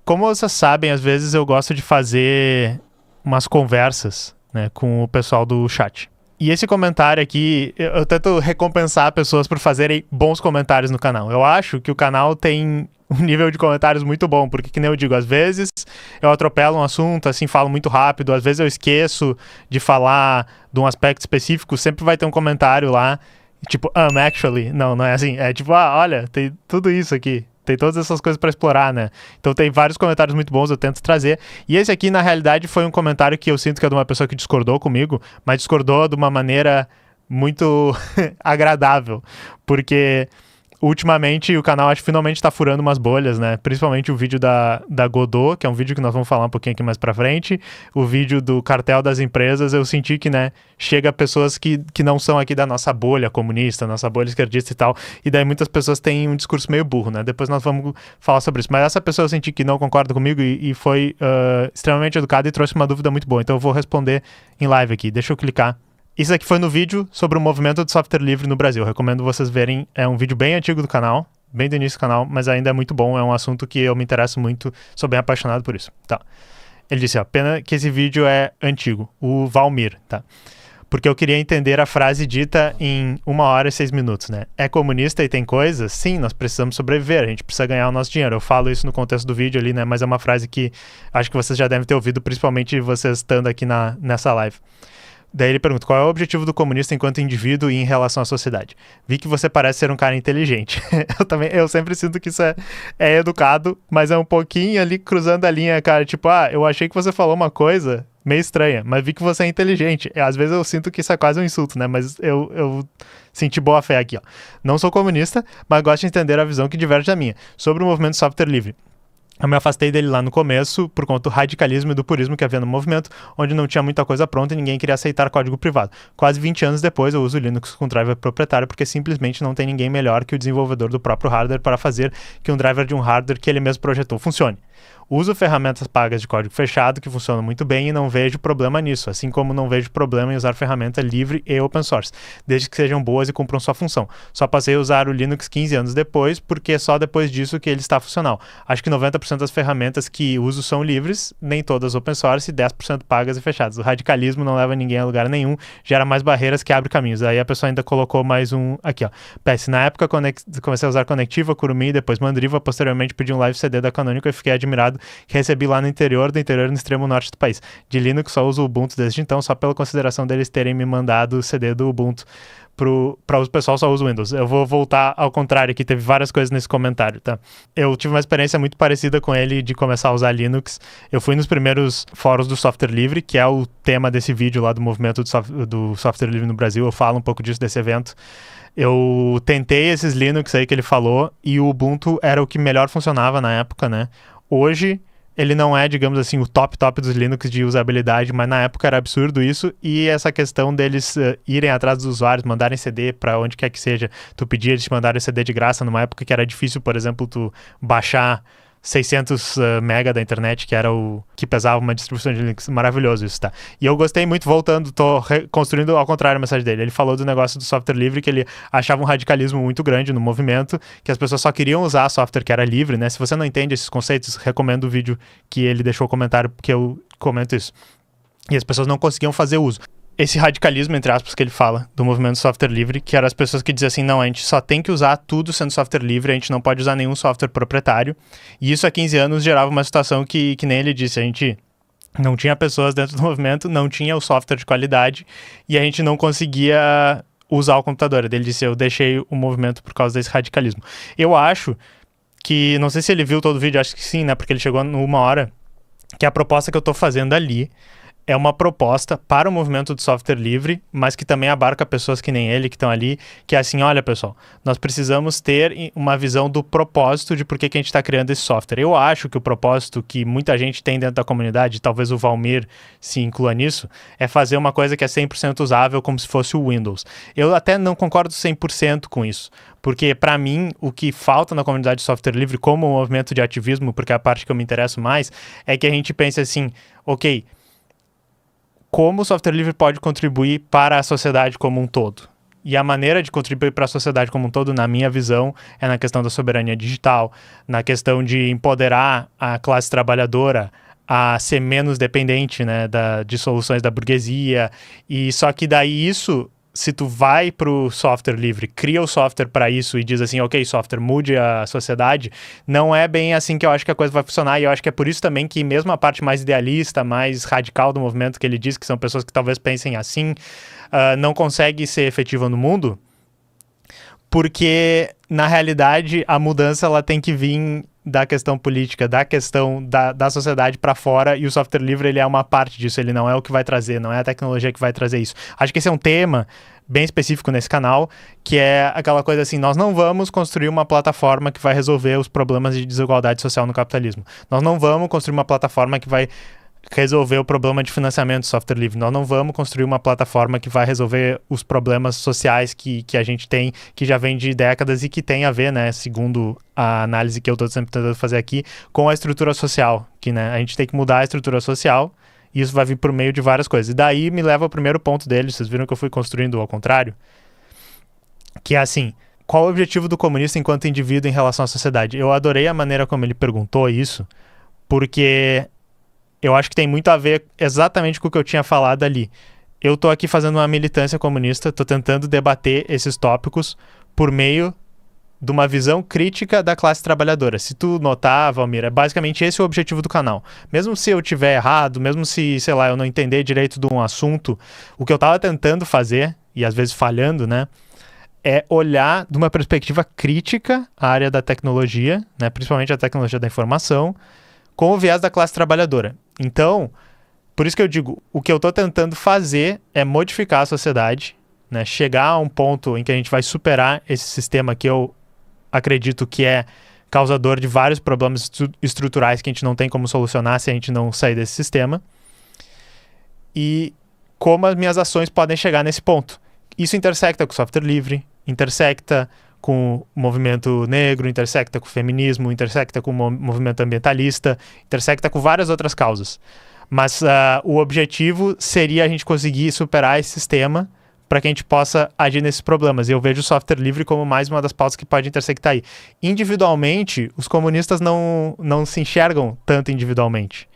como vocês sabem, às vezes eu gosto de fazer umas conversas, né, com o pessoal do chat. E esse comentário aqui, eu tento recompensar pessoas por fazerem bons comentários no canal. Eu acho que o canal tem um nível de comentários muito bom, porque, que nem eu digo, às vezes eu atropelo um assunto, assim, falo muito rápido, às vezes eu esqueço de falar de um aspecto específico, sempre vai ter um comentário lá, tipo, actually, não é assim, é tipo, olha, tem tudo isso aqui. Tem todas essas coisas para explorar, né? Então tem vários comentários muito bons, eu tento trazer. E esse aqui, na realidade, foi um comentário que eu sinto que é de uma pessoa que discordou comigo, mas discordou de uma maneira muito agradável. Porque ultimamente o canal, acho que finalmente tá furando umas bolhas, né? Principalmente o vídeo da Godot, que é um vídeo que nós vamos falar um pouquinho aqui mais pra frente. O vídeo do cartel das empresas, eu senti que, né, chega pessoas que não são aqui da nossa bolha comunista, nossa bolha esquerdista e tal. E daí muitas pessoas têm um discurso meio burro, né? Depois nós vamos falar sobre isso. Mas essa pessoa eu senti que não concorda comigo e foi extremamente educada e trouxe uma dúvida muito boa. Então eu vou responder em live aqui. Deixa eu clicar. Isso aqui foi no vídeo sobre o movimento de software livre no Brasil. Recomendo vocês verem. É um vídeo bem antigo do canal, bem do início do canal, mas ainda é muito bom. É um assunto que eu me interesso muito, sou bem apaixonado por isso. Tá. Ele disse, pena que esse vídeo é antigo. O Valmir, tá? Porque eu queria entender a frase dita em 1 hora e 6 minutos, né? É comunista e tem coisas? Sim, nós precisamos sobreviver, a gente precisa ganhar o nosso dinheiro. Eu falo isso no contexto do vídeo ali, né? Mas é uma frase que acho que vocês já devem ter ouvido, principalmente vocês estando aqui nessa live. Daí ele pergunta, qual é o objetivo do comunista enquanto indivíduo e em relação à sociedade? Vi que você parece ser um cara inteligente. Eu sempre sinto que isso é educado, mas é um pouquinho ali cruzando a linha, cara. Tipo, eu achei que você falou uma coisa meio estranha, mas vi que você é inteligente. Às vezes eu sinto que isso é quase um insulto, né? Mas eu senti boa fé aqui, ó. Não sou comunista, mas gosto de entender a visão que diverge da minha. Sobre o movimento software livre. Eu me afastei dele lá no começo por conta do radicalismo e do purismo que havia no movimento, onde não tinha muita coisa pronta e ninguém queria aceitar código privado. Quase 20 anos depois eu uso o Linux com driver proprietário porque simplesmente não tem ninguém melhor que o desenvolvedor do próprio hardware para fazer que um driver de um hardware que ele mesmo projetou funcione. Uso ferramentas pagas de código fechado que funcionam muito bem e não vejo problema nisso, assim como não vejo problema em usar ferramenta livre e open source, desde que sejam boas e cumpram sua função. Só passei a usar o Linux 15 anos depois, porque é só depois disso que ele está funcional. Acho que 90% das ferramentas que uso são livres, nem todas open source, e 10% pagas e fechadas. O radicalismo não leva ninguém a lugar nenhum, gera mais barreiras que abre caminhos. Aí a pessoa ainda colocou mais um aqui, ó. PS, na época comecei a usar Conectiva, Kurumi, depois Mandriva, posteriormente pedi um live CD da Canonical e fiquei admirado que recebi lá no interior no extremo norte do país. De Linux só uso o Ubuntu desde então, só pela consideração deles terem me mandado o CD do Ubuntu. Para o pessoal só usa o Windows. Eu vou voltar ao contrário aqui, teve várias coisas nesse comentário, tá? Eu tive uma experiência muito parecida com ele de começar a usar Linux. Eu fui nos primeiros fóruns do software livre, que é o tema desse vídeo lá do movimento do software livre no Brasil. Eu falo um pouco disso desse evento. Eu tentei esses Linux aí que ele falou e o Ubuntu era o que melhor funcionava na época, né? Hoje ele não é, digamos assim, o top dos Linux de usabilidade, mas na época era absurdo isso, e essa questão deles irem atrás dos usuários, mandarem CD para onde quer que seja, tu pedia, eles te mandarem CD de graça, numa época que era difícil, por exemplo, tu baixar 600 mega da internet, que era o que pesava uma distribuição de Linux. Maravilhoso isso, tá? E eu gostei muito, voltando, tô construindo ao contrário a mensagem dele. Ele falou do negócio do software livre, que ele achava um radicalismo muito grande no movimento, que as pessoas só queriam usar software que era livre, né? Se você não entende esses conceitos, recomendo o vídeo que ele deixou o comentário, porque eu comento isso. E as pessoas não conseguiam fazer uso. Esse radicalismo, entre aspas, que ele fala, do movimento software livre, que eram as pessoas que diziam assim, não, a gente só tem que usar tudo sendo software livre, a gente não pode usar nenhum software proprietário. E isso há 15 anos gerava uma situação que nem ele disse, a gente não tinha pessoas dentro do movimento, não tinha o software de qualidade e a gente não conseguia usar o computador. Ele disse, eu deixei o movimento por causa desse radicalismo. Eu acho que, não sei se ele viu todo o vídeo, acho que sim, né, porque ele chegou numa hora, que a proposta que eu tô fazendo ali é uma proposta para o movimento do software livre, mas que também abarca pessoas que nem ele, que estão ali, que é assim, olha pessoal, nós precisamos ter uma visão do propósito de por que a gente está criando esse software. Eu acho que o propósito que muita gente tem dentro da comunidade, talvez o Valmir se inclua nisso, é fazer uma coisa que é 100% usável como se fosse o Windows. Eu até não concordo 100% com isso, porque para mim o que falta na comunidade de software livre como um movimento de ativismo, porque é a parte que eu me interesso mais, é que a gente pense assim, ok, como o software livre pode contribuir para a sociedade como um todo? E a maneira de contribuir para a sociedade como um todo, na minha visão, é na questão da soberania digital, na questão de empoderar a classe trabalhadora a ser menos dependente, né, de soluções da burguesia. E só que daí isso, se tu vai pro software livre, cria o software para isso e diz assim, ok, software, mude a sociedade, não é bem assim que eu acho que a coisa vai funcionar. E eu acho que é por isso também que mesmo a parte mais idealista, mais radical do movimento, que ele diz que são pessoas que talvez pensem assim, não consegue ser efetiva no mundo, porque na realidade a mudança ela tem que vir da questão política, da questão da sociedade para fora, e o software livre ele é uma parte disso, ele não é o que vai trazer, não é a tecnologia que vai trazer isso. Acho que esse é um tema bem específico nesse canal, que é aquela coisa assim, nós não vamos construir uma plataforma que vai resolver os problemas de desigualdade social no capitalismo. Nós não vamos construir uma plataforma que vai resolver o problema de financiamento do software livre. Nós não vamos construir uma plataforma que vai resolver os problemas sociais que a gente tem, que já vem de décadas e que tem a ver, né, segundo a análise que eu estou sempre tentando fazer aqui, com a estrutura social, que, né, a gente tem que mudar a estrutura social e isso vai vir por meio de várias coisas. E daí me leva ao primeiro ponto dele, vocês viram que eu fui construindo ao contrário, que é assim, qual o objetivo do comunista enquanto indivíduo em relação à sociedade? Eu adorei a maneira como ele perguntou isso, porque eu acho que tem muito a ver exatamente com o que eu tinha falado ali. Eu tô aqui fazendo uma militância comunista, tô tentando debater esses tópicos por meio de uma visão crítica da classe trabalhadora. Se tu notar, Valmir, é basicamente esse o objetivo do canal. Mesmo se eu tiver errado, mesmo se, sei lá, eu não entender direito de um assunto, o que eu tava tentando fazer, e às vezes falhando, né, é olhar de uma perspectiva crítica à área da tecnologia, né, principalmente a tecnologia da informação, com o viés da classe trabalhadora. Então, por isso que eu digo, o que eu estou tentando fazer é modificar a sociedade, né? Chegar a um ponto em que a gente vai superar esse sistema que eu acredito que é causador de vários problemas estruturais que a gente não tem como solucionar se a gente não sair desse sistema. E como as minhas ações podem chegar nesse ponto. Isso intersecta com o software livre, intersecta com o movimento negro, intersecta com o feminismo, intersecta com o movimento ambientalista, intersecta com várias outras causas. Mas o objetivo seria a gente conseguir superar esse sistema para que a gente possa agir nesses problemas. E eu vejo o software livre como mais uma das pautas que pode intersectar aí. Individualmente, os comunistas não se enxergam tanto individualmente.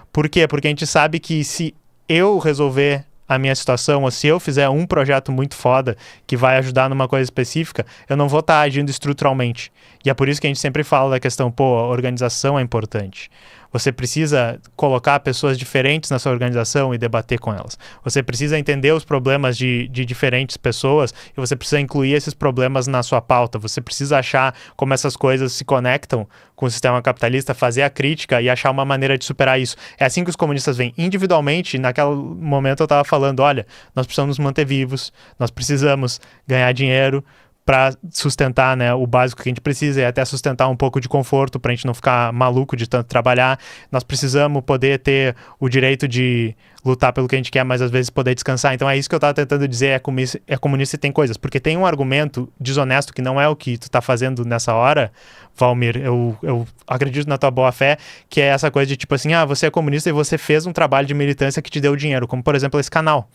Por quê? Porque a gente sabe que se eu resolver a minha situação, ou se eu fizer um projeto muito foda que vai ajudar numa coisa específica, eu não vou estar agindo estruturalmente. E é por isso que a gente sempre fala da questão, pô, a organização é importante. Você precisa colocar pessoas diferentes na sua organização e debater com elas. Você precisa entender os problemas de diferentes pessoas e você precisa incluir esses problemas na sua pauta. Você precisa achar como essas coisas se conectam com o sistema capitalista, fazer a crítica e achar uma maneira de superar isso. É assim que os comunistas veem. Individualmente, naquele momento eu estava falando, olha, nós precisamos nos manter vivos, nós precisamos ganhar dinheiro para sustentar, né, o básico que a gente precisa e até sustentar um pouco de conforto para a gente não ficar maluco de tanto trabalhar. Nós precisamos poder ter o direito de lutar pelo que a gente quer, mas às vezes poder descansar. Então é isso que eu estava tentando dizer, é comunista e tem coisas. Porque tem um argumento desonesto que não é o que tu tá fazendo nessa hora, Valmir, eu acredito na tua boa fé, que é essa coisa de tipo assim, você é comunista e você fez um trabalho de militância que te deu dinheiro, como por exemplo esse canal.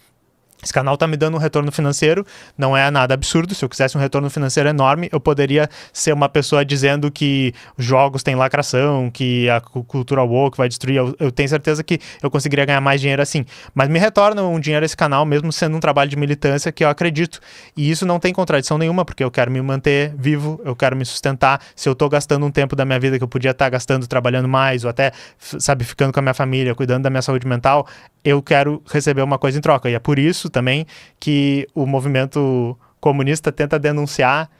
Esse canal tá me dando um retorno financeiro, não é nada absurdo. Se eu quisesse um retorno financeiro enorme, eu poderia ser uma pessoa dizendo que jogos têm lacração, que a cultura woke vai destruir. Eu tenho certeza que eu conseguiria ganhar mais dinheiro assim. Mas me retorna um dinheiro esse canal, mesmo sendo um trabalho de militância que eu acredito. E isso não tem contradição nenhuma, porque eu quero me manter vivo, eu quero me sustentar. Se eu tô gastando um tempo da minha vida que eu podia estar gastando trabalhando mais, ou até, sabe, ficando com a minha família, cuidando da minha saúde mental, eu quero receber uma coisa em troca. E é por isso também que o movimento comunista tenta denunciar,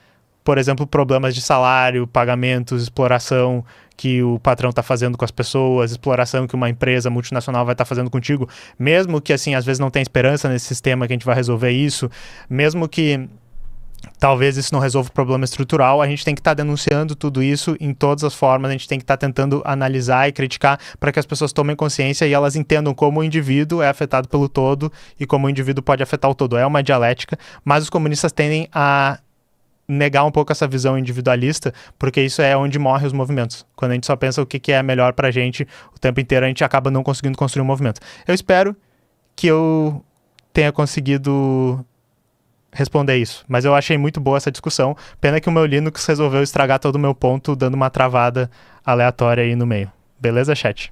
por exemplo, problemas de salário, pagamentos, exploração que o patrão está fazendo com as pessoas, exploração que uma empresa multinacional vai estar fazendo contigo, mesmo que, assim, às vezes não tenha esperança nesse sistema que a gente vai resolver isso, mesmo que talvez isso não resolva o problema estrutural, a gente tem que estar denunciando tudo isso em todas as formas, a gente tem que estar tentando analisar e criticar para que as pessoas tomem consciência e elas entendam como o indivíduo é afetado pelo todo e como o indivíduo pode afetar o todo. É uma dialética, mas os comunistas tendem a negar um pouco essa visão individualista, porque isso é onde morrem os movimentos. Quando a gente só pensa o que é melhor pra gente o tempo inteiro, a gente acaba não conseguindo construir um movimento. Eu espero que eu tenha conseguido responder isso. Mas eu achei muito boa essa discussão. Pena que o meu Linux resolveu estragar todo o meu ponto, dando uma travada aleatória aí no meio. Beleza, chat?